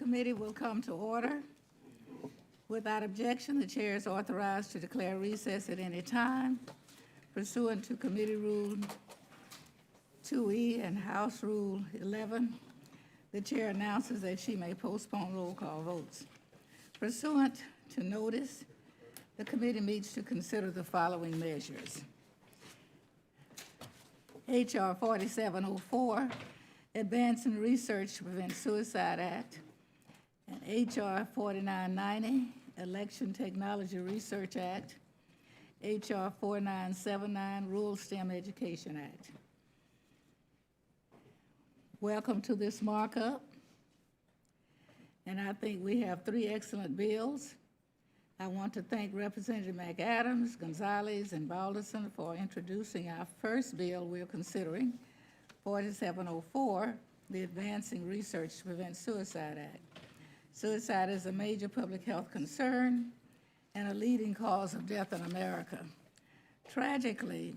Committee will come to order. Without objection, the chair is authorized to declare recess at any time pursuant to Committee Rule 2E and House Rule 11. The chair announces that she may postpone roll call votes. Pursuant to notice, the committee meets to consider the following measures. H.R. 4704, Advancing Research to Prevent Suicide Act, and H.R. 4990, Election Technology Research Act, H.R. 4979, Rural STEM Education Act. Welcome to this markup. And I think we have three excellent bills. I want to thank Representative McAdams, Gonzalez, and Balderson for introducing our first bill we're considering, 4704, the Advancing Research to Prevent Suicide Act. Suicide is a major public health concern and a leading cause of death in America. Tragically,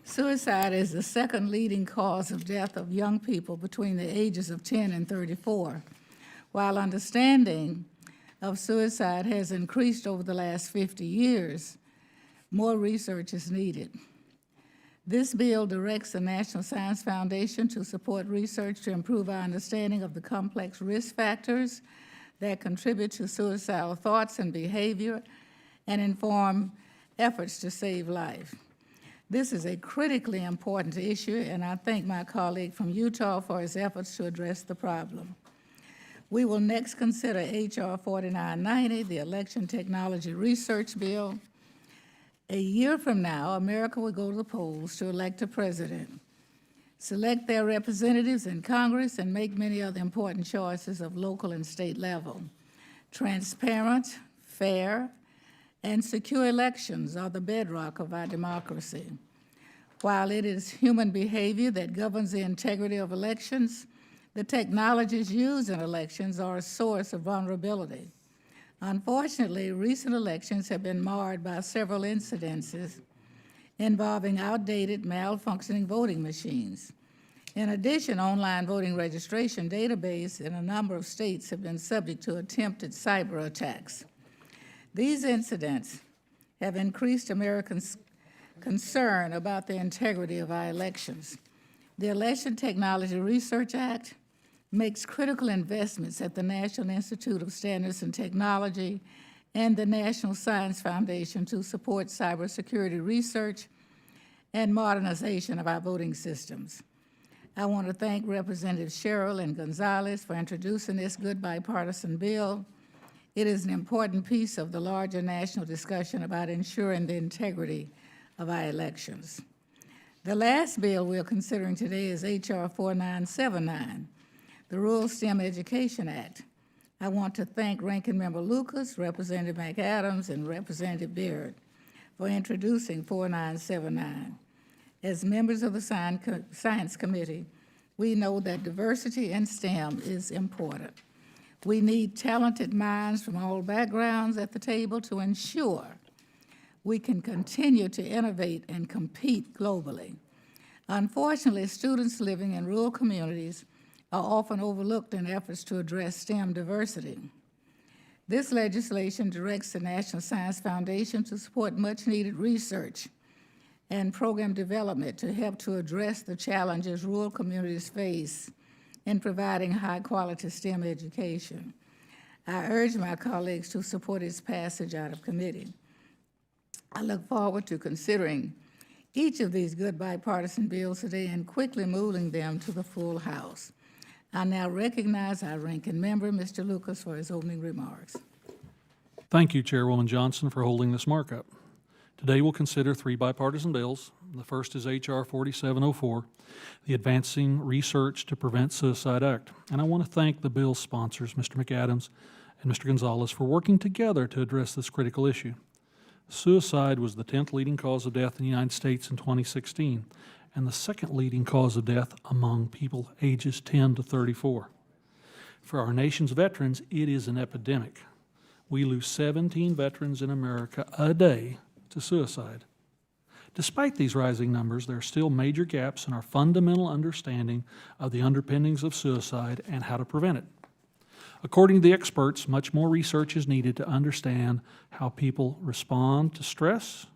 suicide is the second leading cause of death of young people between the ages of 10 and 34. While understanding of suicide has increased over the last 50 years, more research is needed. This bill directs the National Science Foundation to support research to improve our understanding of the complex risk factors that contribute to suicidal thoughts and behavior and inform efforts to save life. This is a critically important issue, and I thank my colleague from Utah for his efforts to address the problem. We will next consider H.R. 4990, the Election Technology Research Bill. A year from now, America will go to the polls to elect a president, select their representatives in Congress, and make many other important choices of local and state level. Transparent, fair, and secure elections are the bedrock of our democracy. While it is human behavior that governs the integrity of elections, the technologies used in elections are a source of vulnerability. Unfortunately, recent elections have been marred by several incidences involving outdated, malfunctioning voting machines. In addition, online voting registration databases in a number of states have been subject to attempted cyber attacks. These incidents have increased Americans' concern about the integrity of our elections. The Election Technology Research Act makes critical investments at the National Institute of Standards and Technology and the National Science Foundation to support cybersecurity research and modernization of our voting systems. I want to thank Representatives Sherrill and Gonzalez for introducing this good bipartisan bill. It is an important piece of the larger national discussion about ensuring the integrity of our elections. The last bill we're considering today is H.R. 4979, the Rural STEM Education Act. I want to thank Ranking Member Lucas, Representative McAdams, and Representative Beard for introducing 4979. As members of the Science Committee, we know that diversity in STEM is important. We need talented minds from all backgrounds at the table to ensure we can continue to innovate and compete globally. Unfortunately, students living in rural communities are often overlooked in efforts to address STEM diversity. This legislation directs the National Science Foundation to support much-needed research and program development to help to address the challenges rural communities face in providing high-quality STEM education. I urge my colleagues to support its passage out of committee. I look forward to considering each of these good bipartisan bills today and quickly moving them to the full House. I now recognize our ranking member, Mr. Lucas, for his opening remarks. Thank you, Chairwoman Johnson, for holding this markup. Today we'll consider three bipartisan bills. The first is H.R. 4704, the Advancing Research to Prevent Suicide Act. And I want to thank the bill's sponsors, Mr. McAdams and Mr. Gonzalez, for working together to address this critical issue. Suicide was the 10th leading cause of death in the United States in 2016, and the second leading cause of death among people ages 10 to 34. For our nation's veterans, it is an epidemic. We lose 17 veterans in America a day to suicide. Despite these rising numbers, there are still major gaps in our fundamental understanding of the underpinnings of suicide and how to prevent it. According to the experts, much more research is needed to understand how people respond to stress,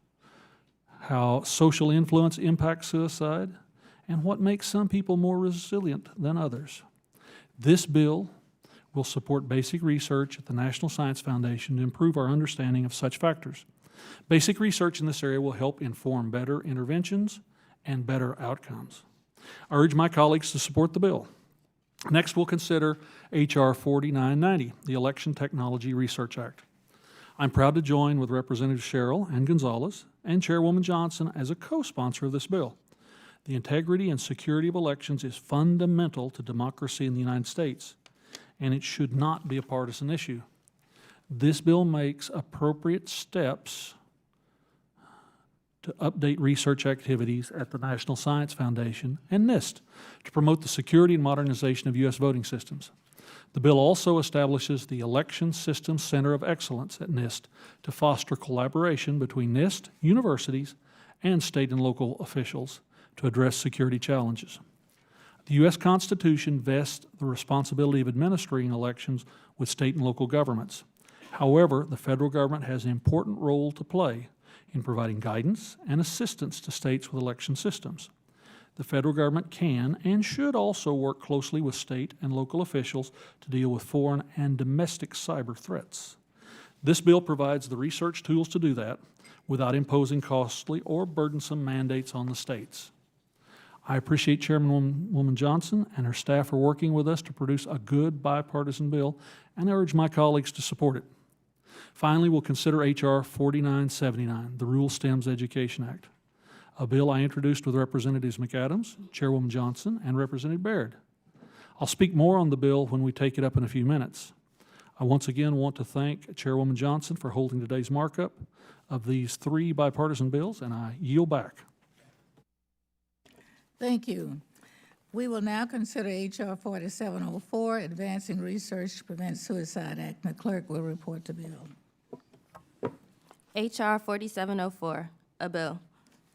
how social influence impacts suicide, and what makes some people more resilient than others. This bill will support basic research at the National Science Foundation to improve our understanding of such factors. Basic research in this area will help inform better interventions and better outcomes. I urge my colleagues to support the bill. Next, we'll consider H.R. 4990, the Election Technology Research Act. I'm proud to join with Representatives Sherrill and Gonzalez and Chairwoman Johnson as a co-sponsor of this bill. The integrity and security of elections is fundamental to democracy in the United States, and it should not be a partisan issue. This bill makes appropriate steps to update research activities at the National Science Foundation and NIST to promote the security and modernization of U.S. voting systems. The bill also establishes the Election Systems Center of Excellence at NIST to foster collaboration between NIST, universities, and state and local officials to address security challenges. The U.S. Constitution vests the responsibility of administering elections with state and local governments. However, the federal government has an important role to play in providing guidance and assistance to states with election systems. The federal government can and should also work closely with state and local officials to deal with foreign and domestic cyber threats. This bill provides the research tools to do that without imposing costly or burdensome mandates on the states. I appreciate Chairwoman Johnson and her staff for working with us to produce a good bipartisan bill, and I urge my colleagues to support it. Finally, we'll consider H.R. 4979, the Rural STEMS Education Act, a bill I introduced with Representatives McAdams, Chairwoman Johnson, and Representative Baird. I'll speak more on the bill when we take it up in a few minutes. I once again want to thank Chairwoman Johnson for holding today's markup of these three bipartisan bills, and I yield back. Thank you. We will now consider H.R. 4704, Advancing Research to Prevent Suicide Act. The clerk will report the bill. H.R. 4704, a bill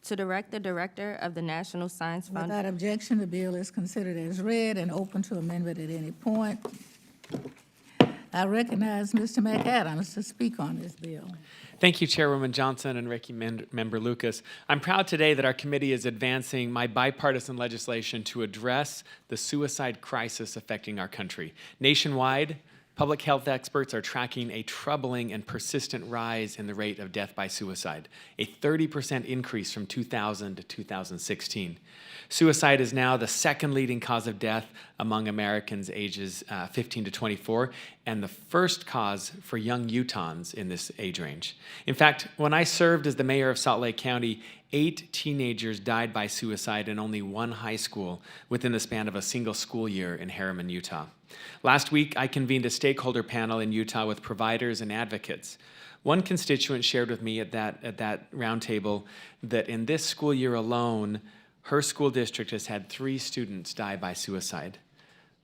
to direct the Director of the National Science Foundation. Without objection, the bill is considered as read and open to amendment at any point. I recognize Mr. McAdams to speak on this bill. Thank you, Chairwoman Johnson and Ranking Member Lucas. I'm proud today that our committee is advancing my bipartisan legislation to address the suicide crisis affecting our country. Nationwide, public health experts are tracking a troubling and persistent rise in the rate of death by suicide, a 30% increase from 2000 to 2016. Suicide is now the second leading cause of death among Americans ages 15 to 24, and the first cause for young Utahns in this age range. In fact, when I served as the mayor of Salt Lake County, 8 teenagers died by suicide in only one high school within the span of a single school year in Harriman, Utah. Last week, I convened a stakeholder panel in Utah with providers and advocates. One constituent shared with me at that roundtable that in this school year alone, her school district has had 3 students die by suicide.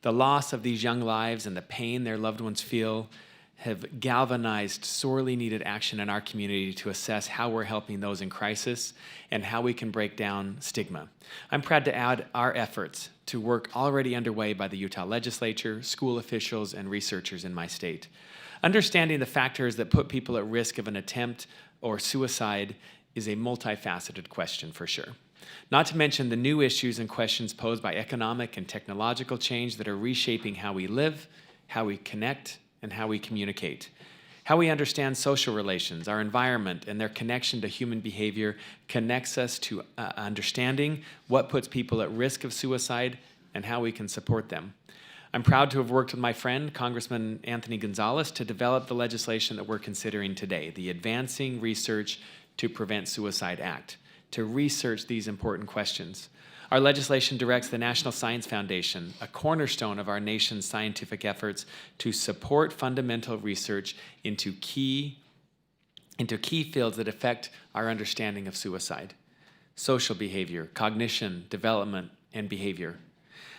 The loss of these young lives and the pain their loved ones feel have galvanized sorely needed action in our community to assess how we're helping those in crisis and how we can break down stigma. I'm proud to add our efforts to work already underway by the Utah legislature, school officials, and researchers in my state. Understanding the factors that put people at risk of an attempt or suicide is a multifaceted question for sure. Not to mention the new issues and questions posed by economic and technological change that are reshaping how we live, how we connect, and how we communicate. How we understand social relations, our environment, and their connection to human behavior connects us to understanding what puts people at risk of suicide and how we can support them. I'm proud to have worked with my friend, Congressman Anthony Gonzalez, to develop the legislation that we're considering today, the Advancing Research to Prevent Suicide Act, to research these important questions. Our legislation directs the National Science Foundation, a cornerstone of our nation's scientific efforts, to support fundamental research into key fields that affect our understanding of suicide: social behavior, cognition, development, and behavior.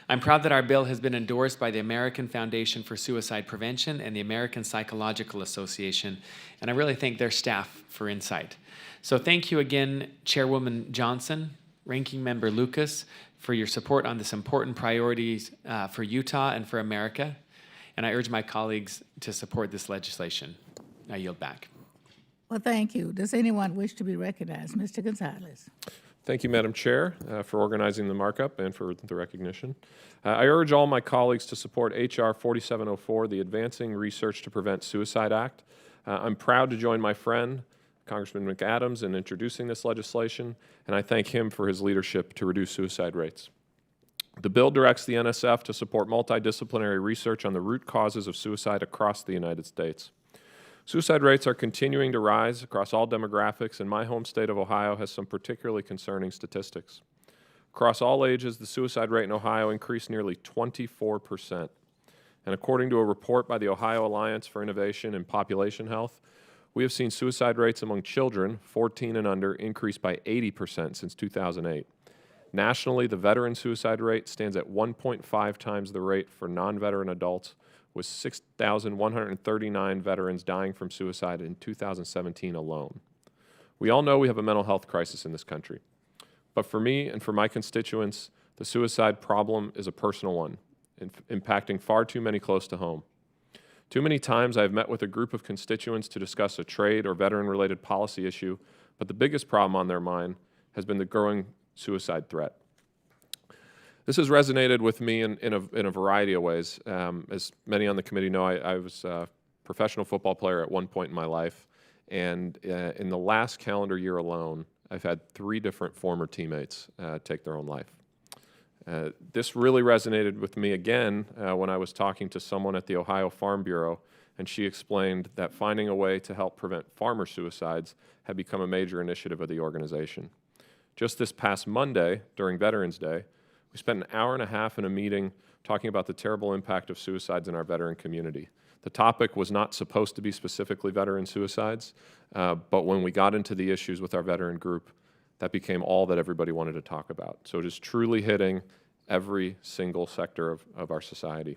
I'm proud that our bill has been endorsed by the American Foundation for Suicide Prevention and the American Psychological Association, and I really thank their staff for insight. So thank you again, Chairwoman Johnson, Ranking Member Lucas, for your support on this important priorities for Utah and for America. and I urge my colleagues to support this legislation. I yield back. Well, thank you. Does anyone wish to be recognized? Mr. Gonzalez. Thank you, Madam Chair, for organizing the markup and for the recognition. I urge all my colleagues to support H.R. 4704, the Advancing Research to Prevent Suicide Act. I'm proud to join my friend, Congressman McAdams, in introducing this legislation, and I thank him for his leadership to reduce suicide rates. The bill directs the NSF to support multidisciplinary research on the root causes of suicide across the United States. Suicide rates are continuing to rise across all demographics, and my home state of Ohio has some particularly concerning statistics. Across all ages, the suicide rate in Ohio increased nearly 24%. And according to a report by the Ohio Alliance for Innovation in Population Health, we have seen suicide rates among children, 14 and under, increase by 80% since 2008. Nationally, the veteran suicide rate stands at 1.5 times the rate for non-veteran adults, with 6,139 veterans dying from suicide in 2017 alone. We all know we have a mental health crisis in this country. But for me and for my constituents, the suicide problem is a personal one, impacting far too many close to home. Too many times I have met with a group of constituents to discuss a trade or veteran-related policy issue, but the biggest problem on their mind has been the growing suicide threat. This has resonated with me in a variety of ways. As many on the committee know, I was a professional football player at one point in my life, and in the last calendar year alone, I've had 3 different former teammates take their own life. This really resonated with me again when I was talking to someone at the Ohio Farm Bureau, and she explained that finding a way to help prevent farmer suicides had become a major initiative of the organization. Just this past Monday, during Veterans Day, we spent an hour and a half in a meeting talking about the terrible impact of suicides in our veteran community. The topic was not supposed to be specifically veteran suicides, but when we got into the issues with our veteran group, that became all that everybody wanted to talk about. So it is truly hitting every single sector of our society.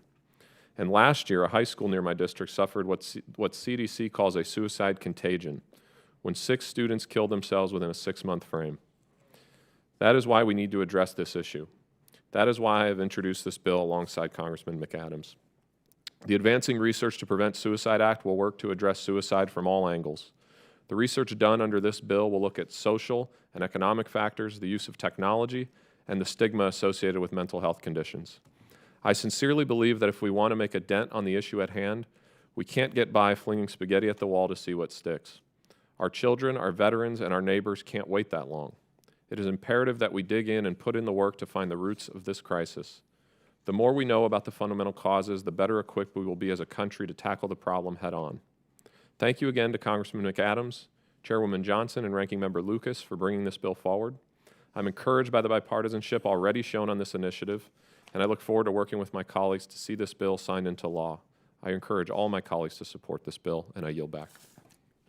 And last year, a high school near my district suffered what CDC calls a suicide contagion, when 6 students killed themselves within a 6-month frame. That is why we need to address this issue. That is why I have introduced this bill alongside Congressman McAdams. The Advancing Research to Prevent Suicide Act will work to address suicide from all angles. The research done under this bill will look at social and economic factors, the use of technology, and the stigma associated with mental health conditions. I sincerely believe that if we want to make a dent on the issue at hand, we can't get by flinging spaghetti at the wall to see what sticks. Our children, our veterans, and our neighbors can't wait that long. It is imperative that we dig in and put in the work to find the roots of this crisis. The more we know about the fundamental causes, the better equipped we will be as a country to tackle the problem head on. Thank you again to Congressman McAdams, Chairwoman Johnson, and Ranking Member Lucas for bringing this bill forward. I'm encouraged by the bipartisanship already shown on this initiative, and I look forward to working with my colleagues to see this bill signed into law. I encourage all my colleagues to support this bill, and I yield back.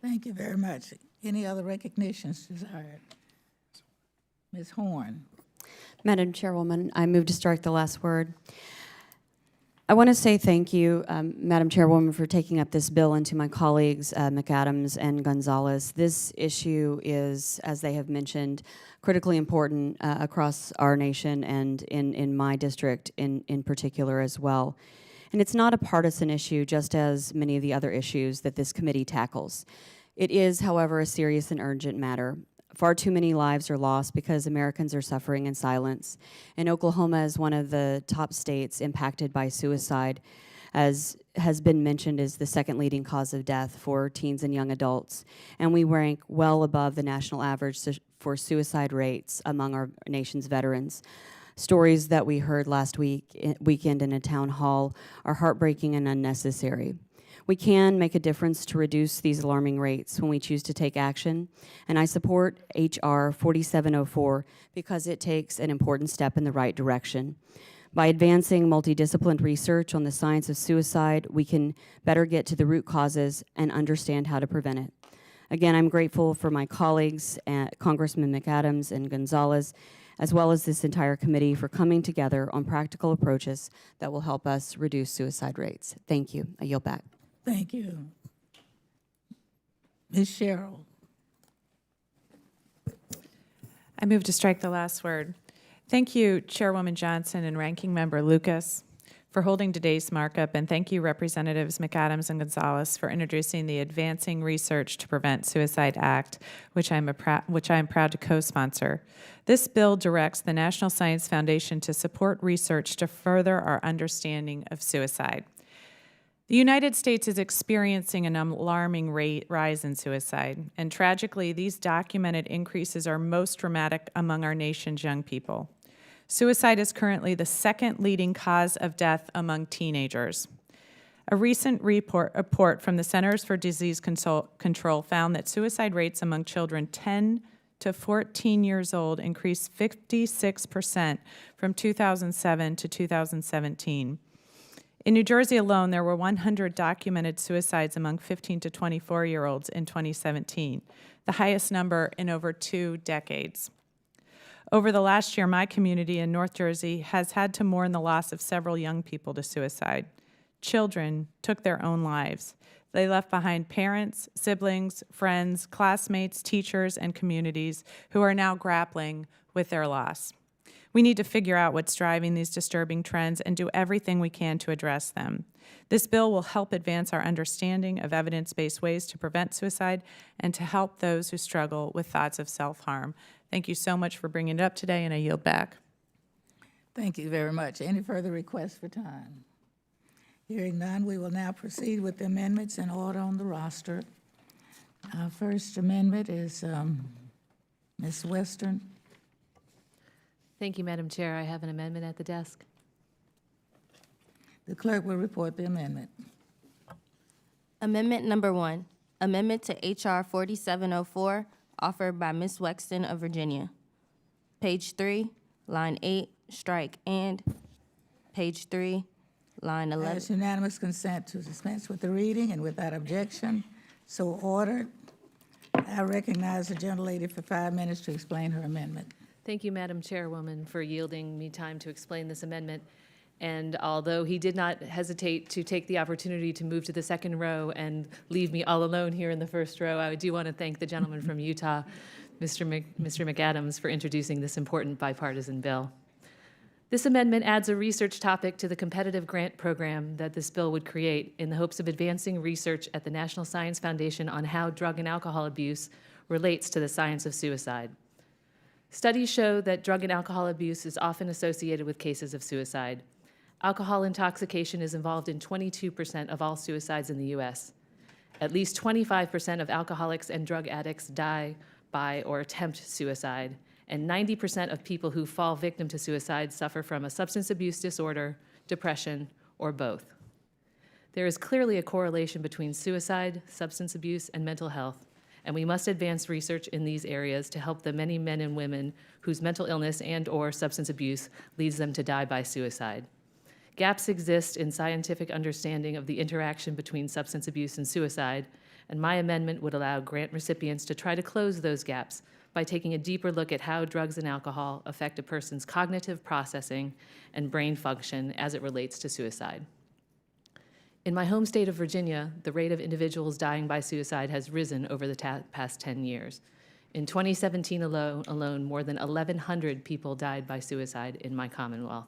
Thank you very much. Any other recognitions desired? Ms. Horn. Madam Chairwoman, I move to strike the last word. I want to say thank you, Madam Chairwoman, for taking up this bill, and to my colleagues, McAdams and Gonzalez. This issue is, as they have mentioned, critically important across our nation and in my district in particular as well. And it's not a partisan issue, just as many of the other issues that this committee tackles. It is, however, a serious and urgent matter. Far too many lives are lost because Americans are suffering in silence. And Oklahoma is one of the top states impacted by suicide, as has been mentioned, is the second leading cause of death for teens and young adults. And we rank well above the national average for suicide rates among our nation's veterans. Stories that we heard last weekend in a town hall are heartbreaking and unnecessary. We can make a difference to reduce these alarming rates when we choose to take action, and I support H.R. 4704 because it takes an important step in the right direction. By advancing multidisciplinary research on the science of suicide, we can better get to the root causes and understand how to prevent it. Again, I'm grateful for my colleagues, Congressman McAdams and Gonzalez, as well as this entire committee for coming together on practical approaches that will help us reduce suicide rates. Thank you. I yield back. Thank you. Ms. Sherrill. I move to strike the last word. Thank you, Chairwoman Johnson and Ranking Member Lucas, for holding today's markup, and thank you Representatives McAdams and Gonzalez for introducing the Advancing Research to Prevent Suicide Act, which I am proud to co-sponsor. This bill directs the National Science Foundation to support research to further our understanding of suicide. The United States is experiencing an alarming rise in suicide, and tragically, these documented increases are most dramatic among our nation's young people. Suicide is currently the second leading cause of death among teenagers. A recent report from the Centers for Disease Control found that suicide rates among children 10 to 14 years old increased 56% from 2007 to 2017. In New Jersey alone, there were 100 documented suicides among 15 to 24-year-olds in 2017, the highest number in over 2 decades. Over the last year, my community in North Jersey has had to mourn the loss of several young people to suicide. Children took their own lives. They left behind parents, siblings, friends, classmates, teachers, and communities who are now grappling with their loss. We need to figure out what's driving these disturbing trends and do everything we can to address them. This bill will help advance our understanding of evidence-based ways to prevent suicide and to help those who struggle with thoughts of self-harm. Thank you so much for bringing it up today, and I yield back. Thank you very much. Any further requests for time? Hearing none, we will now proceed with the amendments in order on the roster. Our first amendment is Ms. Western. Thank you, Madam Chair. I have an amendment at the desk. The clerk will report the amendment. Amendment number 1, amendment to H.R. 4704, offered by Ms. Wexton of Virginia. Page 3, line 8, strike and. Page 3, line 11. As unanimous consent to dispense with the reading and without objection, so ordered. I recognize the gentlelady for 5 minutes to explain her amendment. Thank you, Madam Chairwoman, for yielding me time to explain this amendment. And although he did not hesitate to take the opportunity to move to the second row and leave me all alone here in the first row, I do want to thank the gentleman from Utah, Mr. McAdams, for introducing this important bipartisan bill. This amendment adds a research topic to the competitive grant program that this bill would create in the hopes of advancing research at the National Science Foundation on how drug and alcohol abuse relates to the science of suicide. Studies show that drug and alcohol abuse is often associated with cases of suicide. Alcohol intoxication is involved in 22% of all suicides in the U.S. At least 25% of alcoholics and drug addicts die by or attempt suicide, and 90% of people who fall victim to suicide suffer from a substance abuse disorder, depression, or both. There is clearly a correlation between suicide, substance abuse, and mental health, and we must advance research in these areas to help the many men and women whose mental illness and/or substance abuse leads them to die by suicide. Gaps exist in scientific understanding of the interaction between substance abuse and suicide, and my amendment would allow grant recipients to try to close those gaps by taking a deeper look at how drugs and alcohol affect a person's cognitive processing and brain function as it relates to suicide. In my home state of Virginia, the rate of individuals dying by suicide has risen over the past 10 years. In 2017 alone, more than 1,100 people died by suicide in my Commonwealth.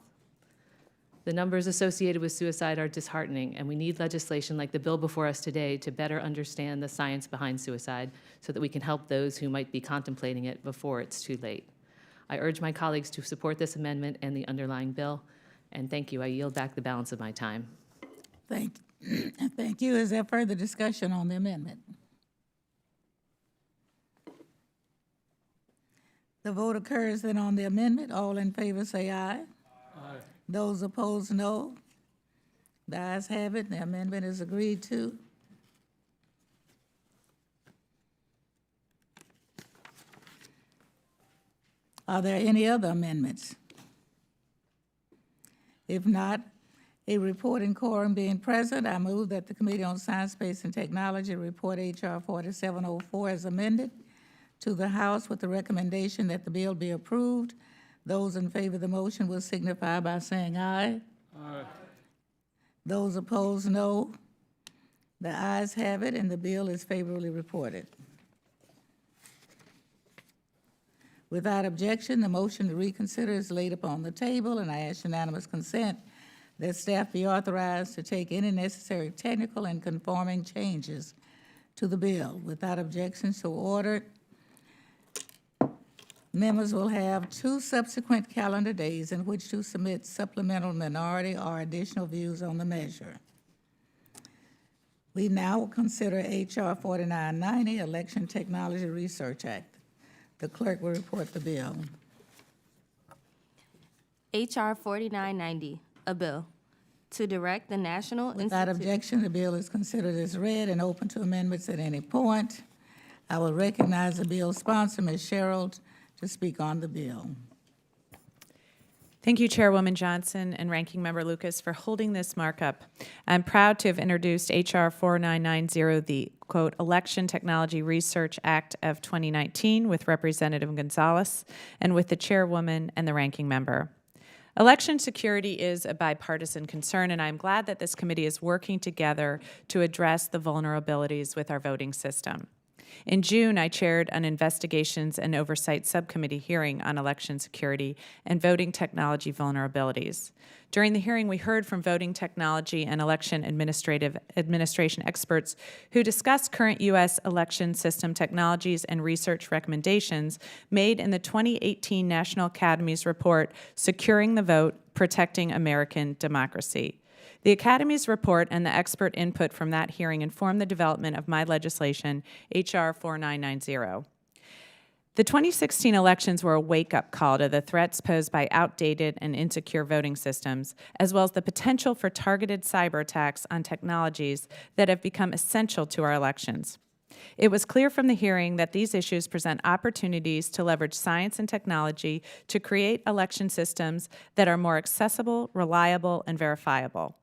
The numbers associated with suicide are disheartening, and we need legislation like the bill before us today to better understand the science behind suicide so that we can help those who might be contemplating it before it's too late. I urge my colleagues to support this amendment and the underlying bill, and thank you. I yield back the balance of my time. Thank you. Is there further discussion on the amendment? The vote occurs then on the amendment. All in favor say aye. Aye. Those opposed, no. The ayes have it. The amendment is agreed to. Are there any other amendments? If not, a reporting quorum being present, I move that the Committee on Science, Space, and Technology report H.R. 4704 as amended to the House with the recommendation that the bill be approved. Those in favor of the motion will signify by saying aye. Aye. Those opposed, no. The ayes have it, and the bill is favorably reported. Without objection, the motion to reconsider is laid upon the table, and I ask unanimous consent that staff be authorized to take any necessary technical and conforming changes to the bill. Without objection, so ordered. Members will have 2 subsequent calendar days in which to submit supplemental minority or additional views on the measure. We now will consider H.R. 4990, Election Technology Research Act. The clerk will report the bill. H.R. 4990, a bill to direct the National Without Institute. objection, the bill is considered as read and open to amendments at any point. I will recognize the bill's sponsor, Ms. Sherrill, to speak on the bill. Thank you, Chairwoman Johnson and Ranking Member Lucas, for holding this markup. I'm proud to have introduced H.R. 4990, the, quote, Election Technology Research Act of 2019 with Representative Gonzalez and with the Chairwoman and the Ranking Member. Election security is a bipartisan concern, and I'm glad that this committee is working together to address the vulnerabilities with our voting system. In June, I chaired an Investigations and Oversight Subcommittee hearing on election security and voting technology vulnerabilities. During the hearing, we heard from voting technology and election administration experts who discussed current U.S. election system technologies and research recommendations made in the 2018 National Academy's report, Securing the Vote, Protecting American Democracy. The Academy's report and the expert input from that hearing informed the development of my legislation, H.R. 4990. The 2016 elections were a wake-up call to the threats posed by outdated and insecure voting systems, as well as the potential for targeted cyber attacks on technologies that have become essential to our elections. It was clear from the hearing that these issues present opportunities to leverage science and technology to create election systems that are more accessible, reliable, and verifiable.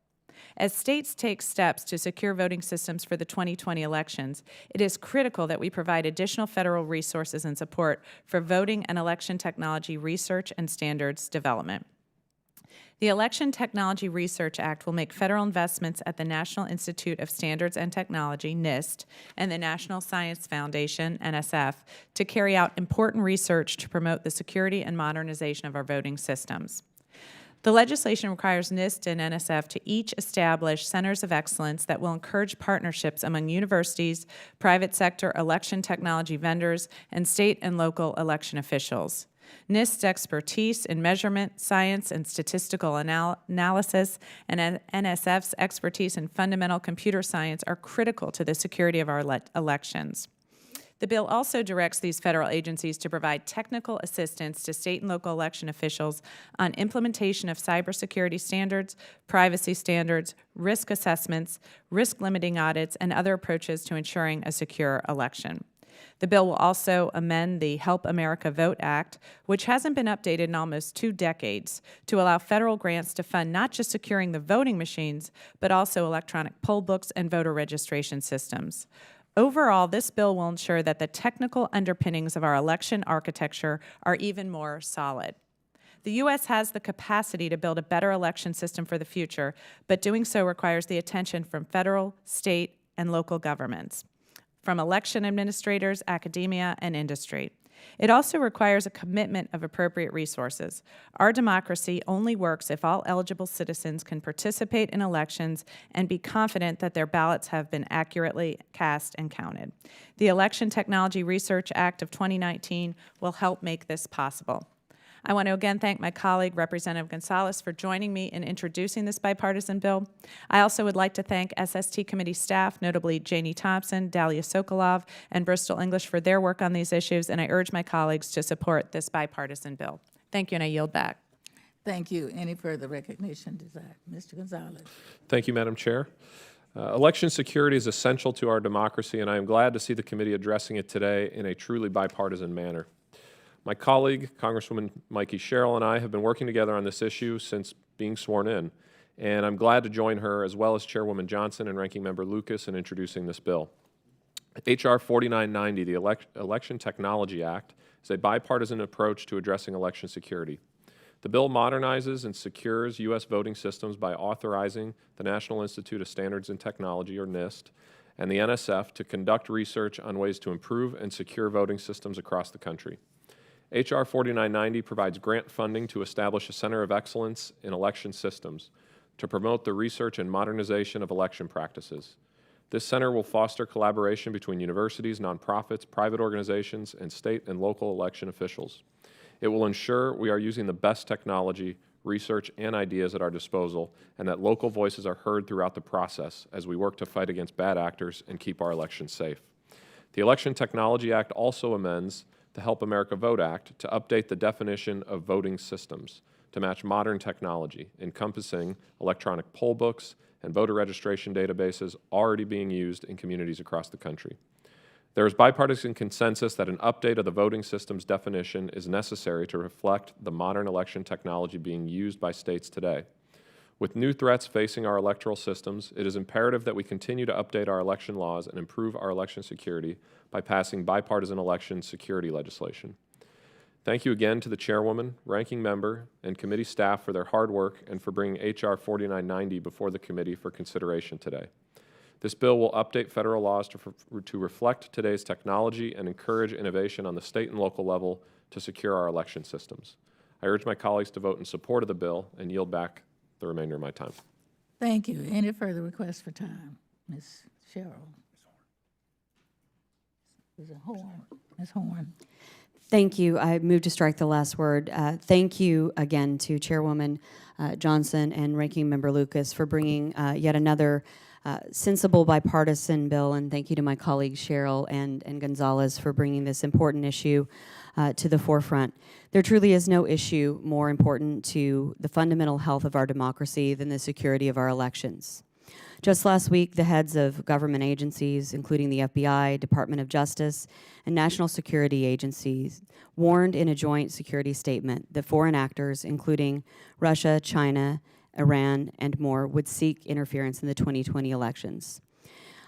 As states take steps to secure voting systems for the 2020 elections, it is critical that we provide additional federal resources and support for voting and election technology research and standards development. The Election Technology Research Act will make federal investments at the National Institute of Standards and Technology, NIST, and the National Science Foundation, NSF, to carry out important research to promote the security and modernization of our voting systems. The legislation requires NIST and NSF to each establish centers of excellence that will encourage partnerships among universities, private sector election technology vendors, and state and local election officials. NIST's expertise in measurement, science, and statistical analysis, and NSF's expertise in fundamental computer science are critical to the security of our elections. The bill also directs these federal agencies to provide technical assistance to state and local election officials on implementation of cybersecurity standards, privacy standards, risk assessments, risk-limiting audits, and other approaches to ensuring a secure election. The bill will also amend the Help America Vote Act, which hasn't been updated in almost 2 decades, to allow federal grants to fund not just securing the voting machines, but also electronic poll books and voter registration systems. Overall, this bill will ensure that the technical underpinnings of our election architecture are even more solid. The U.S. has the capacity to build a better election system for the future, but doing so requires the attention from federal, state, and local governments, from election administrators, academia, and industry. It also requires a commitment of appropriate resources. Our democracy only works if all eligible citizens can participate in elections and be confident that their ballots have been accurately cast and counted. The Election Technology Research Act of 2019 will help make this possible. I want to again thank my colleague, Representative Gonzalez, for joining me in introducing this bipartisan bill. I also would like to thank SST committee staff, notably Janie Thompson, Dalia Sokolov, and Bristol English for their work on these issues, and I urge my colleagues to support this bipartisan bill. Thank you, and I yield back. Thank you. Any further recognition desired? Mr. Gonzalez. Thank you, Madam Chair. Election security is essential to our democracy, and I am glad to see the committee addressing it today in a truly bipartisan manner. My colleague, Congresswoman Mikey Sherrill, and I have been working together on this issue since being sworn in, and I'm glad to join her as well as Chairwoman Johnson and Ranking Member Lucas in introducing this bill. H.R. 4990, the Election Technology Act, is a bipartisan approach to addressing election security. The bill modernizes and secures U.S. voting systems by authorizing the National Institute of Standards and Technology, or NIST, and the NSF to conduct research on ways to improve and secure voting systems across the country. H.R. 4990 provides grant funding to establish a center of excellence in election systems. to promote the research and modernization of election practices. This center will foster collaboration between universities, nonprofits, private organizations, and state and local election officials. It will ensure we are using the best technology, research, and ideas at our disposal, and that local voices are heard throughout the process as we work to fight against bad actors and keep our elections safe. The Election Technology Act also amends the Help America Vote Act to update the definition of voting systems to match modern technology, encompassing electronic poll books and voter registration databases already being used in communities across the country. There is bipartisan consensus that an update of the voting systems definition is necessary to reflect the modern election technology being used by states today. With new threats facing our electoral systems, it is imperative that we continue to update our election laws and improve our election security by passing bipartisan election security legislation. Thank you again to the chairwoman, ranking member, and committee staff for their hard work and for bringing H.R. 4990 before the committee for consideration today. This bill will update federal laws to reflect today's technology and encourage innovation on the state and local level to secure our election systems. I urge my colleagues to vote in support of the bill and yield back the remainder of my time. Thank you. Any further requests for time? Ms. Cheryl. Ms. Horn. Ms. Horn. Thank you. I move to strike the last word. Thank you again to Chairwoman Johnson and Ranking Member Lucas for bringing yet another sensible bipartisan bill, and thank you to my colleagues Cheryl and Gonzalez for bringing this important issue to the forefront. There truly is no issue more important to the fundamental health of our democracy than the security of our elections. Just last week, the heads of government agencies, including the FBI, Department of Justice, and national security agencies, warned in a joint security statement that foreign actors, including Russia, China, Iran, and more, would seek interference in the 2020 elections.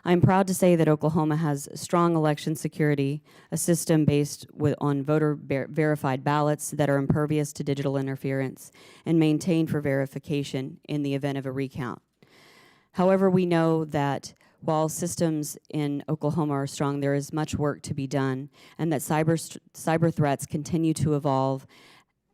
I'm proud to say that Oklahoma has strong election security, a system based on voter-verified ballots that are impervious to digital interference and maintained for verification in the event of a recount. However, we know that while systems in Oklahoma are strong, there is much work to be done, and that cyber threats continue to evolve.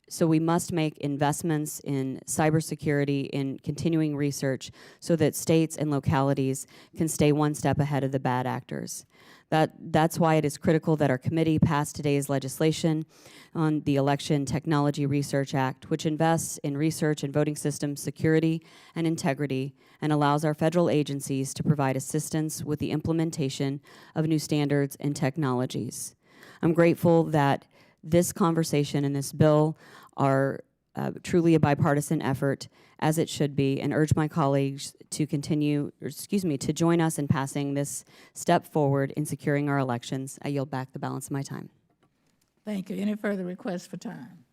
So we must make investments in cybersecurity, in continuing research, so that states and localities can stay one step ahead of the bad actors. That's why it is critical that our committee pass today's legislation on the Election Technology Research Act, which invests in research and voting system security and integrity and allows our federal agencies to provide assistance with the implementation of new standards and technologies. I'm grateful that this conversation and this bill are truly a bipartisan effort, as it should be, and urge my colleagues to to join us in passing this step forward in securing our elections. I yield back the balance of my time. Thank you. Any further requests for time?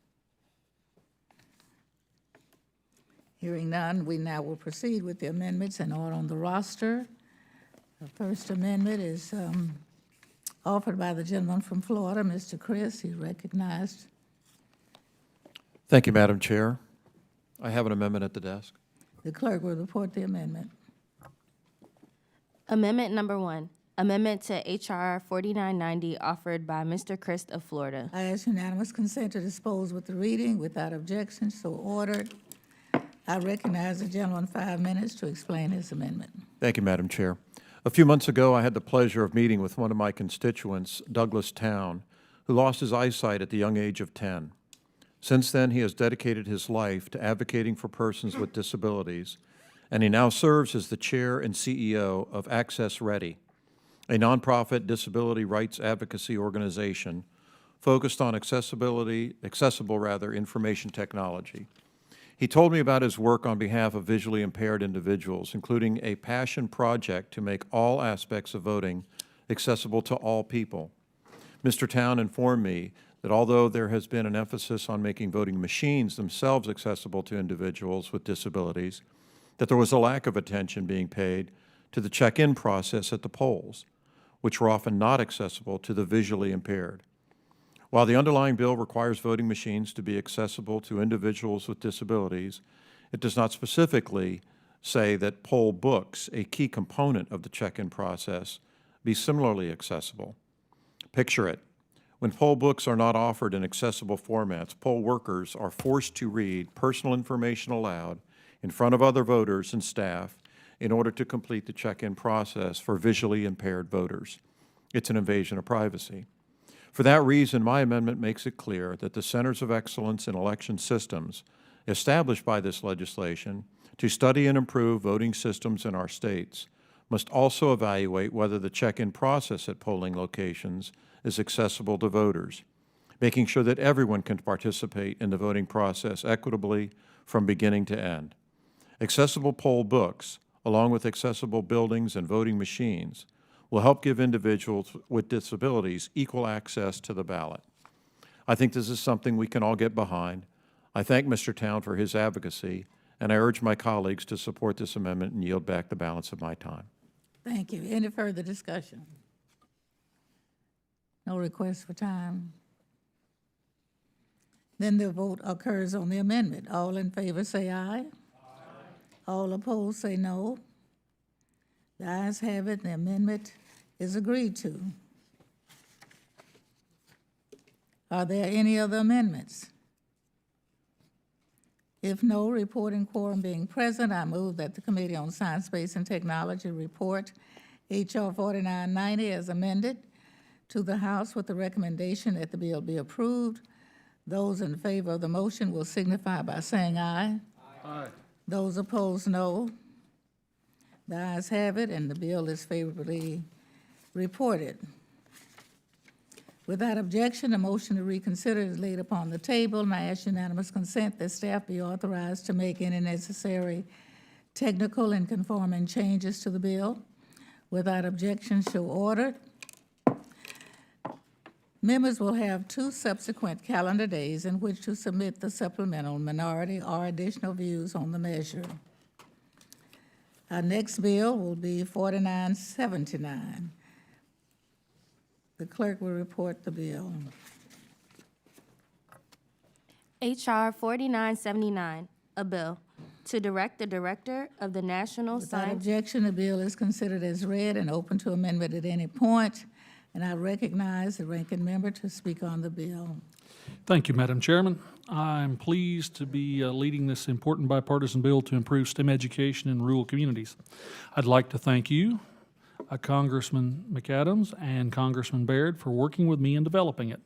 Hearing none, we now will proceed with the amendments in order on the roster. The first amendment is offered by the gentleman from Florida, Mr. Chris. He's recognized. Thank you, Madam Chair. I have an amendment at the desk. The clerk will report the amendment. Amendment number 1, amendment to H.R. 4990 offered by Mr. Christ of Florida. I ask unanimous consent to dispose with the reading without objection, so ordered. I recognize the gentleman 5 minutes to explain his amendment. Thank you, Madam Chair. A few months ago, I had the pleasure of meeting with one of my constituents, Douglas Town, who lost his eyesight at the young age of 10. Since then, he has dedicated his life to advocating for persons with disabilities, and he now serves as the chair and CEO of Access Ready, a nonprofit disability rights advocacy organization focused on accessible information technology. He told me about his work on behalf of visually impaired individuals, including a passion project to make all aspects of voting accessible to all people. Mr. Town informed me that although there has been an emphasis on making voting machines themselves accessible to individuals with disabilities, that there was a lack of attention being paid to the check-in process at the polls, which were often not accessible to the visually impaired. While the underlying bill requires voting machines to be accessible to individuals with disabilities, it does not specifically say that poll books, a key component of the check-in process, be similarly accessible. Picture it. When poll books are not offered in accessible formats, poll workers are forced to read personal information aloud in front of other voters and staff in order to complete the check-in process for visually impaired voters. It's an invasion of privacy. For that reason, my amendment makes it clear that the Centers of Excellence in Election Systems established by this legislation to study and improve voting systems in our states must also evaluate whether the check-in process at polling locations is accessible to voters, making sure that everyone can participate in the voting process equitably from beginning to end. Accessible poll books, along with accessible buildings and voting machines, will help give individuals with disabilities equal access to the ballot. I think this is something we can all get behind. I thank Mr. Town for his advocacy, and I urge my colleagues to support this amendment and yield back the balance of my time. Thank you. Any further discussion? No request for time. Then the vote occurs on the amendment. All in favor say aye. Aye. All opposed say no. The ayes have it. The amendment is agreed to. Are there any other amendments? If no, reporting quorum being present, I move that the Committee on Science, Space, and Technology report H.R. 4990 as amended to the House with the recommendation that the bill be approved. Those in favor of the motion will signify by saying aye. Aye. Those opposed, no. The ayes have it, and the bill is favorably reported. Without objection, a motion to reconsider is laid upon the table, and I ask unanimous consent that staff be authorized to make any necessary technical and conforming changes to the bill. Without objection, so ordered. Members will have 2 subsequent calendar days in which to submit the supplemental minority or additional views on the measure. Our next bill will be 4979. The clerk will report the bill. H.R. 4979, a bill to direct the Director of the National Without Science... objection, the bill is considered as read and open to amendment at any point, and I recognize the ranking member to speak on the bill. Thank you, Madam Chairman. I'm pleased to be leading this important bipartisan bill to improve STEM education in rural communities. I'd like to thank you, Congressman McAdams and Congressman Baird, for working with me in developing it.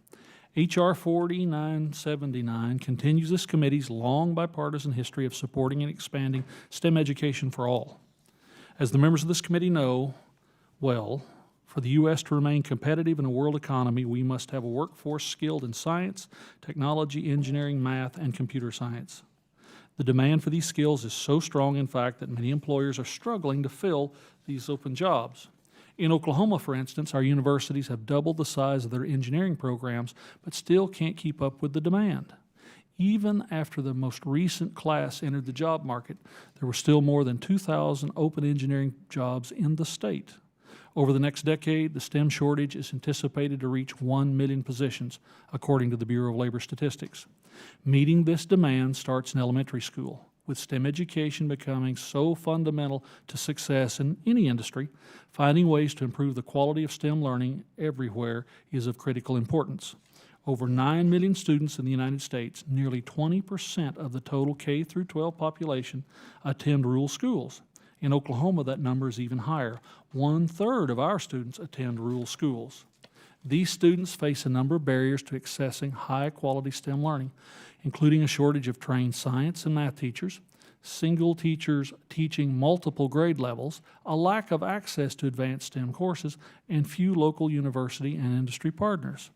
H.R. 4979 continues this committee's long bipartisan history of supporting and expanding STEM education for all. As the members of this committee know well, for the U.S. to remain competitive in a world economy, we must have a workforce skilled in science, technology, engineering, math, and computer science. The demand for these skills is so strong, in fact, that many employers are struggling to fill these open jobs. In Oklahoma, for instance, our universities have doubled the size of their engineering programs, but still can't keep up with the demand. Even after the most recent class entered the job market, there were still more than 2,000 open engineering jobs in the state. Over the next decade, the STEM shortage is anticipated to reach 1 million positions, according to the Bureau of Labor Statistics. Meeting this demand starts in elementary school, with STEM education becoming so fundamental to success in any industry. Finding ways to improve the quality of STEM learning everywhere is of critical importance. Over 9 million students in the United States, nearly 20% of the total K-12 population, attend rural schools. In Oklahoma, that number is even higher. 1/3 of our students attend rural schools. These students face a number of barriers to accessing high-quality STEM learning, including a shortage of trained science and math teachers, single teachers teaching multiple grade levels, a lack of access to advanced STEM courses, and few local university and industry partners.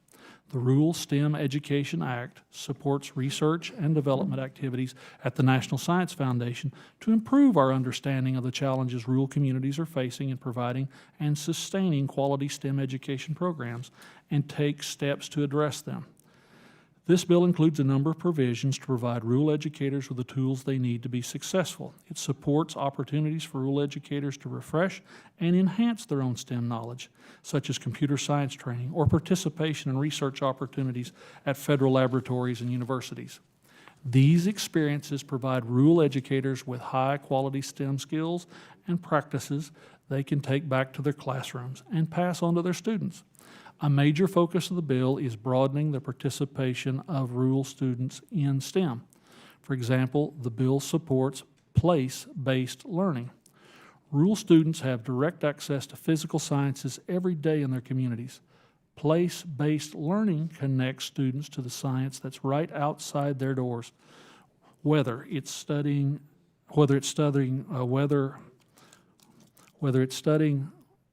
The Rural STEM Education Act supports research and development activities at the National Science Foundation to improve our understanding of the challenges rural communities are facing in providing and sustaining quality STEM education programs and take steps to address them. This bill includes a number of provisions to provide rural educators with the tools they need to be successful. It supports opportunities for rural educators to refresh and enhance their own STEM knowledge, such as computer science training or participation in research opportunities at federal laboratories and universities. These experiences provide rural educators with high-quality STEM skills and practices they can take back to their classrooms and pass on to their students. A major focus of the bill is broadening the participation of rural students in STEM. For example, the bill supports place-based learning. Rural students have direct access to physical sciences every day in their communities. Place-based learning connects students to the science that's right outside their doors, whether it's studying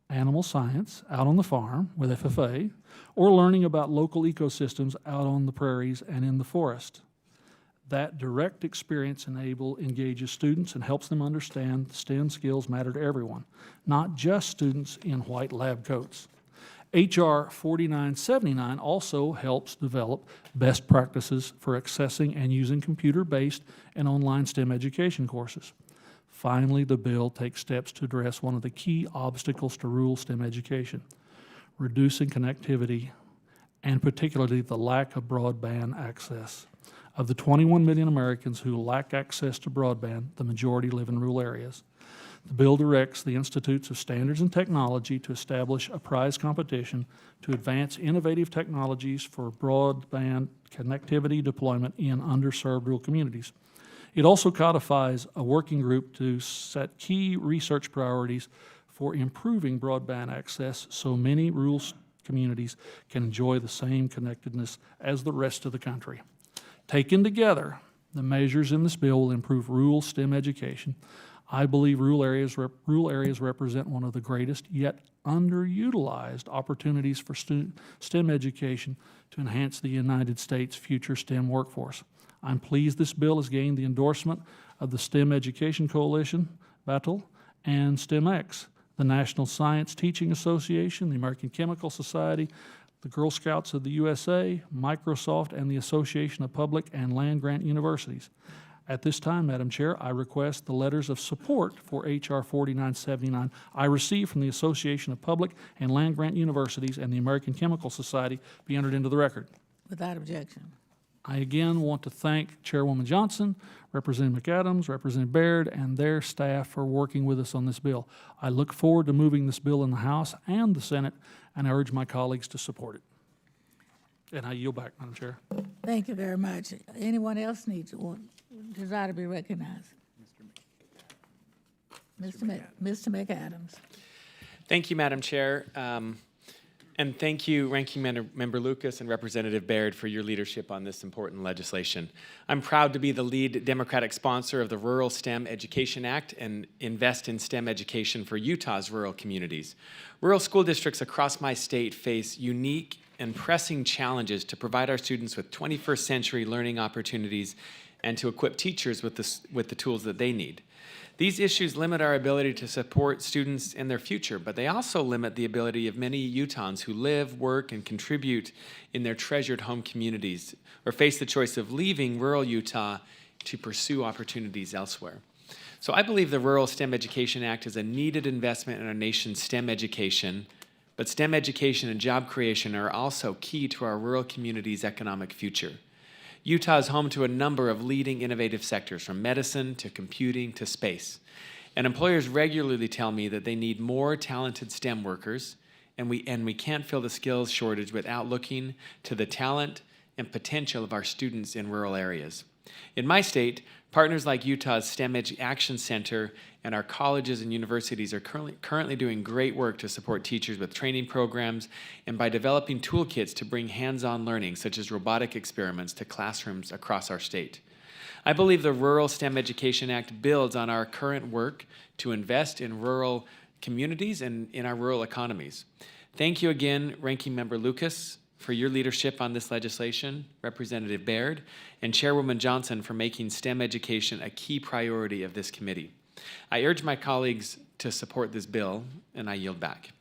animal science out on the farm with FFA, or learning about local ecosystems out on the prairies and in the forest. That direct experience engages students and helps them understand STEM skills matter to everyone, not just students in white lab coats. H.R. 4979 also helps develop best practices for accessing and using computer-based and online STEM education courses. Finally, the bill takes steps to address one of the key obstacles to rural STEM education, reducing connectivity, and particularly the lack of broadband access. Of the 21 million Americans who lack access to broadband, the majority live in rural areas. The bill directs the Institutes of Standards and Technology to establish a prize competition to advance innovative technologies for broadband connectivity deployment in underserved rural communities. It also codifies a working group to set key research priorities for improving broadband access so many rural communities can enjoy the same connectedness as the rest of the country. Taken together, the measures in this bill will improve rural STEM education. I believe rural areas represent one of the greatest yet underutilized opportunities for STEM education to enhance the United States' future STEM workforce. I'm pleased this bill has gained the endorsement of the STEM Education Coalition, BATL, and STEMX, the National Science Teaching Association, the American Chemical Society, the Girl Scouts of the USA, Microsoft, and the Association of Public and Land-Grant Universities. At this time, Madam Chair, I request the letters of support for H.R. 4979 I received from the Association of Public and Land-Grant Universities and the American Chemical Society be entered into the record. Without objection. I again want to thank Chairwoman Johnson, Representative McAdams, Representative Baird, and their staff for working with us on this bill. I look forward to moving this bill in the House and the Senate, and I urge my colleagues to support it. And I yield back, Madam Chair. Thank you very much. Anyone else desire to be recognized? Mr. McAdams. Thank you, Madam Chair. And thank you, Ranking Member Lucas and Representative Baird, for your leadership on this important legislation. I'm proud to be the lead Democratic sponsor of the Rural STEM Education Act and invest in STEM education for Utah's rural communities. Rural school districts across my state face unique and pressing challenges to provide our students with 21st century learning opportunities and to equip teachers with the tools that they need. These issues limit our ability to support students in their future, but they also limit the ability of many Utahns who live, work, and contribute in their treasured home communities or face the choice of leaving rural Utah to pursue opportunities elsewhere. So I believe the Rural STEM Education Act is a needed investment in our nation's STEM education, but STEM education and job creation are also key to our rural communities' economic future. Utah is home to a number of leading innovative sectors, from medicine to computing to space. And employers regularly tell me that they need more talented STEM workers, and we can't fill the skills shortage without looking to the talent and potential of our students in rural areas. In my state, partners like Utah's STEM Action Center and our colleges and universities are currently doing great work to support teachers with training programs and by developing toolkits to bring hands-on learning, such as robotic experiments, to classrooms across our state. I believe the Rural STEM Education Act builds on our current work to invest in rural communities and in our rural economies. Thank you again, Ranking Member Lucas, for your leadership on this legislation, Representative Baird, and Chairwoman Johnson for making STEM education a key priority of this committee. I urge my colleagues to support this bill, and I yield back.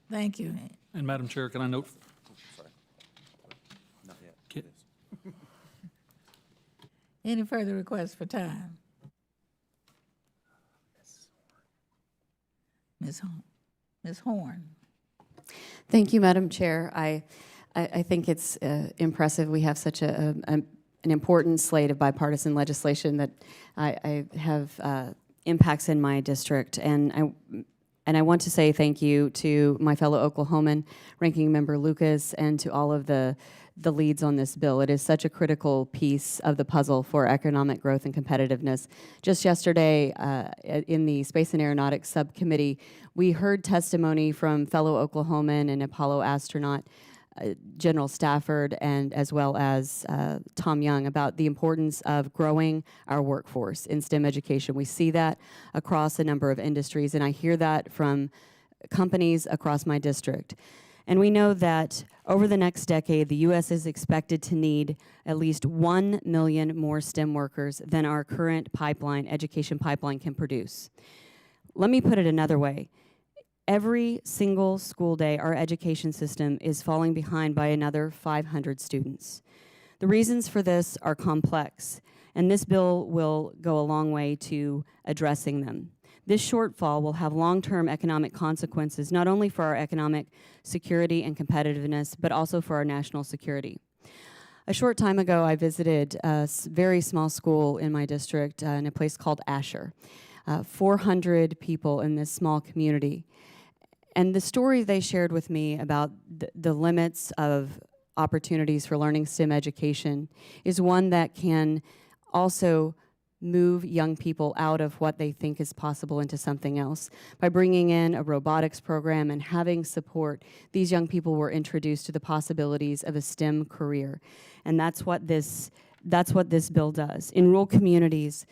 Thank you. And Madam Chair, can I note? Any further requests for time? Ms. Horn. Thank you, Madam Chair. I think it's impressive we have such an important slate of bipartisan legislation that I have impacts in my district. And And I want to say thank you to my fellow Oklahoman, Ranking Member Lucas, and to all of the leads on this bill. It is such a critical piece of the puzzle for economic growth and competitiveness. Just yesterday, in the Space and Aeronautics Subcommittee, we heard testimony from fellow Oklahoman and Apollo astronaut General Stafford, and as well as Tom Young, about the importance of growing our workforce in STEM education. We see that across a number of industries, and I hear that from companies across my district. And we know that over the next decade, the U.S. is expected to need at least 1 million more STEM workers than our current education pipeline can produce. Let me put it another way. Every single school day, our education system is falling behind by another 500 students. The reasons for this are complex, and this bill will go a long way to addressing them. This shortfall will have long-term economic consequences, not only for our economic security and competitiveness, but also for our national security. A short time ago, I visited a very small school in my district in a place called Asher. 400 people in this small community. And the story they shared with me about the limits of opportunities for learning STEM education is one that can also move young people out of what they think is possible into something else. By bringing in a robotics program and having support, these young people were introduced to the possibilities of a STEM career. And that's what this bill does. In rural communities,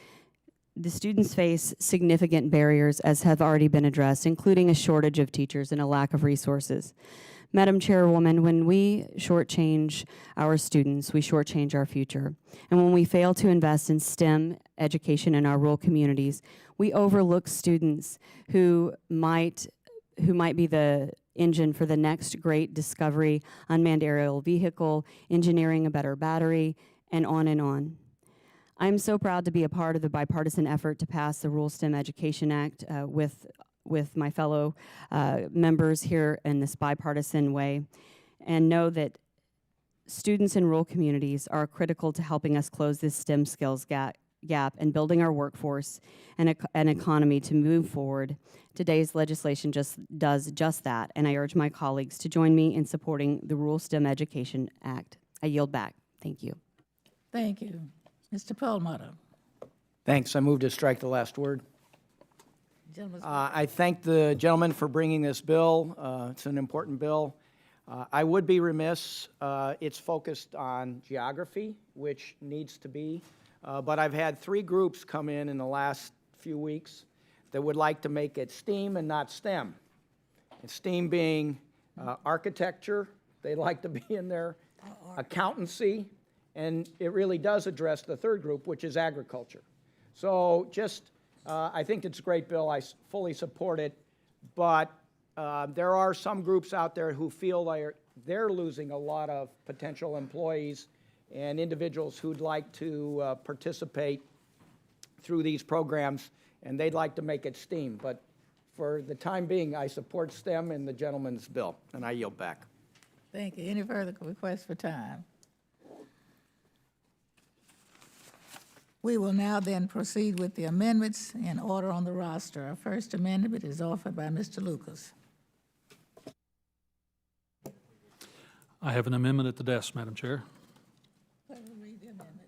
the students face significant barriers, as have already been addressed, including a shortage of teachers and a lack of resources. Madam Chairwoman, when we shortchange our students, we shortchange our future. And when we fail to invest in STEM education in our rural communities, we overlook students who might be the engine for the next great discovery, unmanned aerial vehicle, engineering a better battery, and on and on. I'm so proud to be a part of the bipartisan effort to pass the Rural STEM Education Act with my fellow members here in this bipartisan way, and know that students in rural communities are critical to helping us close this STEM skills gap and building our workforce and an economy to move forward. Today's legislation does just that, and I urge my colleagues to join me in supporting the Rural STEM Education Act. I yield back. Thank you. Thank you. Mr. Perlmutter. Thanks. I move to strike the last word. I thank the gentleman for bringing this bill. It's an important bill. I would be remiss. It's focused on geography, which needs to be. But I've had 3 groups come in the last few weeks that would like to make it STEAM and not STEM. And STEAM being architecture, they'd like to be in there, accountancy, and it really does address the 3rd group, which is agriculture. So just, I think it's a great bill. I fully support it, but there are some groups out there who feel they're losing a lot of potential employees and individuals who'd like to participate through these programs, and they'd like to make it STEAM. But for the time being, I support STEM and the gentleman's bill, and I yield back. Thank you. Any further requests for time? We will now then proceed with the amendments in order on the roster. Our first amendment is offered by Mr. Lucas. I have an amendment at the desk, Madam Chair. Read the amendment.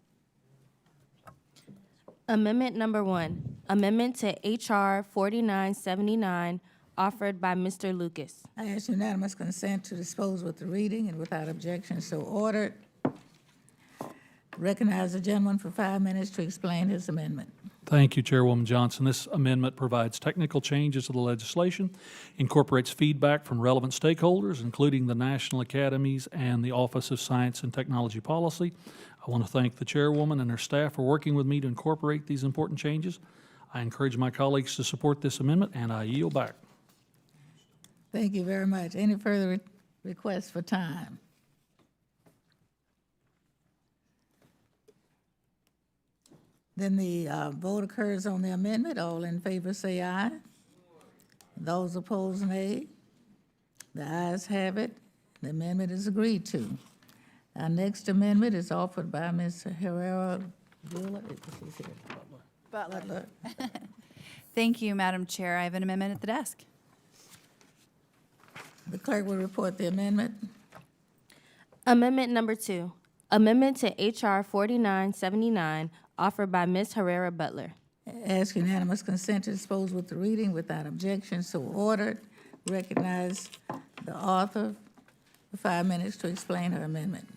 Amendment number 1, amendment to H.R. 4979, offered by Mr. Lucas. I ask unanimous consent to dispose with the reading and without objection so ordered. Recognize the gentleman for 5 minutes to explain his amendment. Thank you, Chairwoman Johnson. This amendment provides technical changes to the legislation, incorporates feedback from relevant stakeholders, including the National Academies and the Office of Science and Technology Policy. I want to thank the Chairwoman and her staff for working with me to incorporate these important changes. I encourage my colleagues to support this amendment, and I yield back. Thank you very much. Any further requests for time? Then the vote occurs on the amendment. All in favor say aye. Those opposed, nay. The ayes have it. The amendment is agreed to. Our next amendment is offered by Ms. Herrera Butler. Thank you, Madam Chair. I have an amendment at the desk. The clerk will report the amendment. Amendment number 2, amendment to H.R. 4979, offered by Ms. Herrera Butler. Ask unanimous consent to dispose with the reading without objection, so ordered. Recognize the author for 5 minutes to explain her amendment.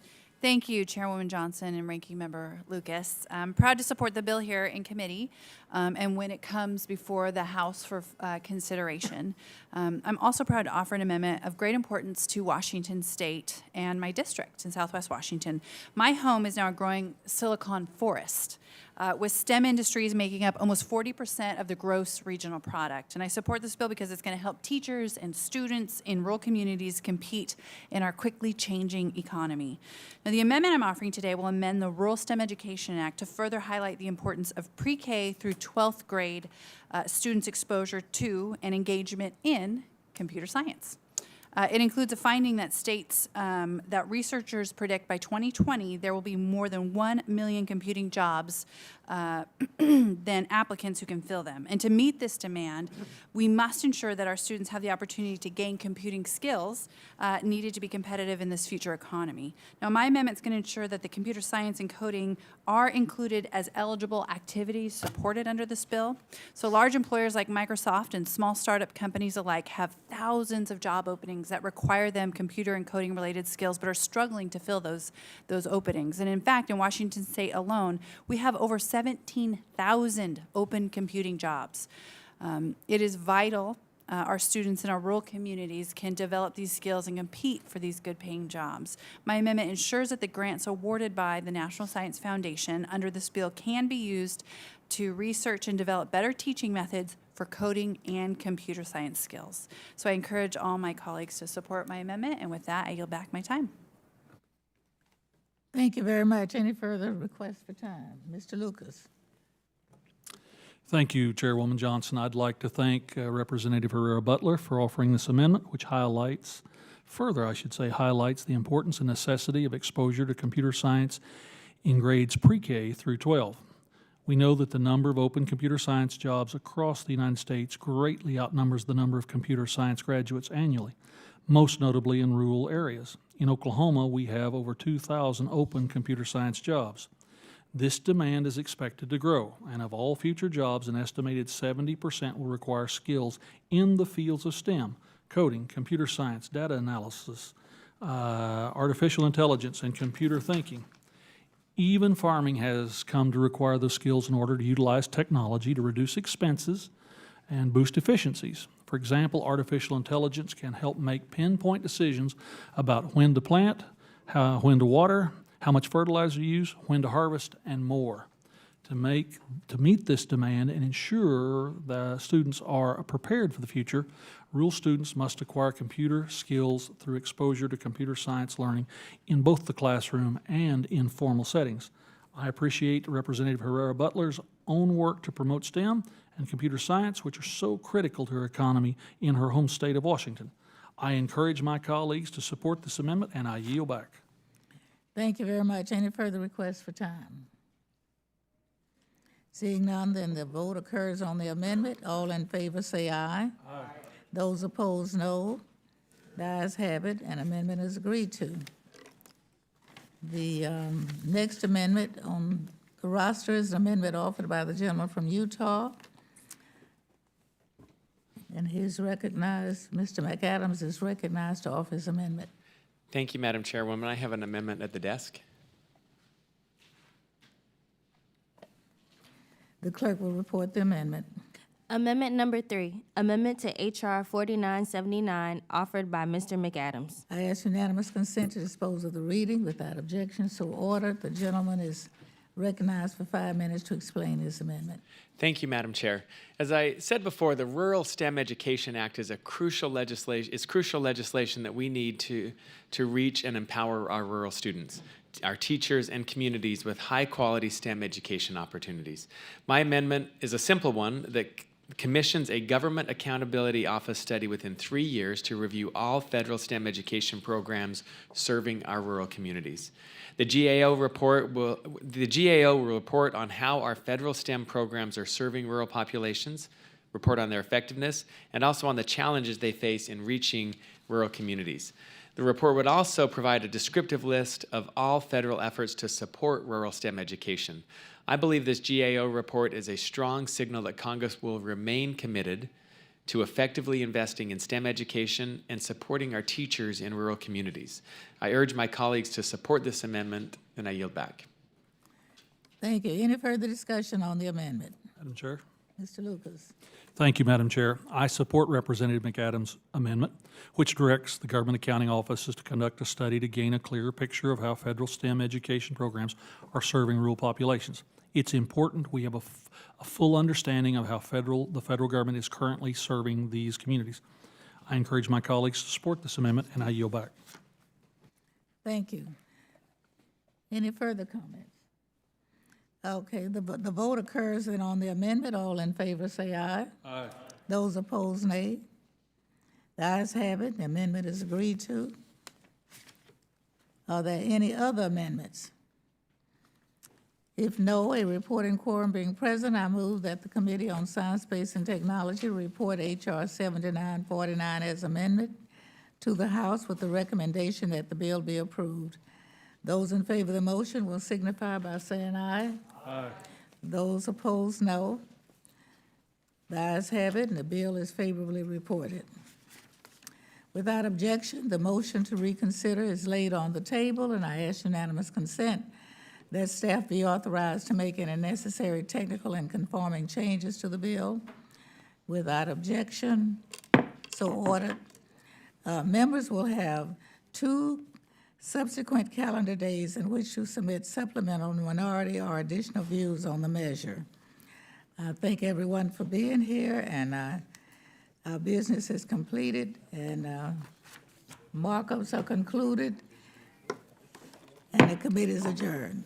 Thank you, Chairwoman Johnson and Ranking Member Lucas. I'm proud to support the bill here in committee and when it comes before the House for consideration. I'm also proud to offer an amendment of great importance to Washington State and my district in Southwest Washington. My home is now a growing silicon forest, with STEM industries making up almost 40% of the gross regional product. And I support this bill because it's going to help teachers and students in rural communities compete in our quickly changing economy. Now, the amendment I'm offering today will amend the Rural STEM Education Act to further highlight the importance of pre-K through 12th grade students' exposure to and engagement in computer science. It includes a finding that states that researchers predict by 2020 there will be more than 1 million computing jobs than applicants who can fill them. And to meet this demand, we must ensure that our students have the opportunity to gain computing skills needed to be competitive in this future economy. Now, my amendment is going to ensure that the computer science and coding are included as eligible activities supported under this bill. So large employers like Microsoft and small startup companies alike have thousands of job openings that require them computer and coding related skills but are struggling to fill those openings. And in fact, in Washington State alone, we have over 17,000 open computing jobs. It is vital our students in our rural communities can develop these skills and compete for these good-paying jobs. My amendment ensures that the grants awarded by the National Science Foundation under this bill can be used to research and develop better teaching methods for coding and computer science skills. So I encourage all my colleagues to support my amendment, and with that, I yield back my time. Thank you very much. Any further requests for time? Mr. Lucas. Thank you, Chairwoman Johnson. I'd like to thank Representative Herrera Butler for offering this amendment, which highlights the importance and necessity of exposure to computer science in grades pre-K through 12. We know that the number of open computer science jobs across the United States greatly outnumbers the number of computer science graduates annually, most notably in rural areas. In Oklahoma, we have over 2,000 open computer science jobs. This demand is expected to grow, and of all future jobs, an estimated 70% will require skills in the fields of STEM, coding, computer science, data analysis, artificial intelligence, and computer thinking. Even farming has come to require those skills in order to utilize technology to reduce expenses and boost efficiencies. For example, artificial intelligence can help make pinpoint decisions about when to plant, when to water, how much fertilizer to use, when to harvest, and more. To meet this demand and ensure the students are prepared for the future, rural students must acquire computer skills through exposure to computer science learning in both the classroom and in formal settings. I appreciate Representative Herrera Butler's own work to promote STEM and computer science, which are so critical to her economy in her home state of Washington. I encourage my colleagues to support this amendment, and I yield back. Thank you very much. Any further requests for time? Seeing none, then the vote occurs on the amendment. All in favor say aye. Aye. Those opposed, no. The ayes have it, and amendment is agreed to. The next amendment on the roster is an amendment offered by the gentleman from Utah. And he's recognized, Mr. McAdams is recognized to offer his amendment. Thank you, Madam Chairwoman. I have an amendment at the desk. The clerk will report the amendment. Amendment number 3, amendment to H.R. 4979, offered by Mr. McAdams. I ask unanimous consent to dispose of the reading without objection, so ordered. The gentleman is recognized for 5 minutes to explain his amendment. Thank you, Madam Chair. As I said before, the Rural STEM Education Act is crucial legislation that we need to reach and empower our rural students, our teachers, and communities with high-quality STEM education opportunities. My amendment is a simple one that commissions a Government Accountability Office study within 3 years to review all federal STEM education programs serving our rural communities. The GAO will report on how our federal STEM programs are serving rural populations, report on their effectiveness, and also on the challenges they face in reaching rural communities. The report would also provide a descriptive list of all federal efforts to support rural STEM education. I believe this GAO report is a strong signal that Congress will remain committed to effectively investing in STEM education and supporting our teachers in rural communities. I urge my colleagues to support this amendment, and I yield back. Thank you. Any further discussion on the amendment? Madam Chair. Mr. Lucas. Thank you, Madam Chair. I support Representative McAdams' amendment, which directs the government accounting offices to conduct a study to gain a clearer picture of how federal STEM education programs are serving rural populations. It's important we have a full understanding of how the federal government is currently serving these communities. I encourage my colleagues to support this amendment, and I yield back. Thank you. Any further comments? Okay, the vote occurs then on the amendment. All in favor say aye. Aye. Those opposed, nay. The ayes have it. The amendment is agreed to. Are there any other amendments? If no, a reporting quorum being present, I move that the Committee on Science, Space, and Technology report H.R. 7949 as amendment to the House with the recommendation that the bill be approved. Those in favor of the motion will signify by saying aye. Aye. Those opposed, no. The ayes have it, and the bill is favorably reported. Without objection, the motion to reconsider is laid on the table, and I ask unanimous consent that staff be authorized to make any necessary technical and conforming changes to the bill. Without objection, so ordered. Members will have 2 subsequent calendar days in which to submit supplemental, minority, or additional views on the measure. I thank everyone for being here, and our business is completed, and markups are concluded, and the committee is adjourned.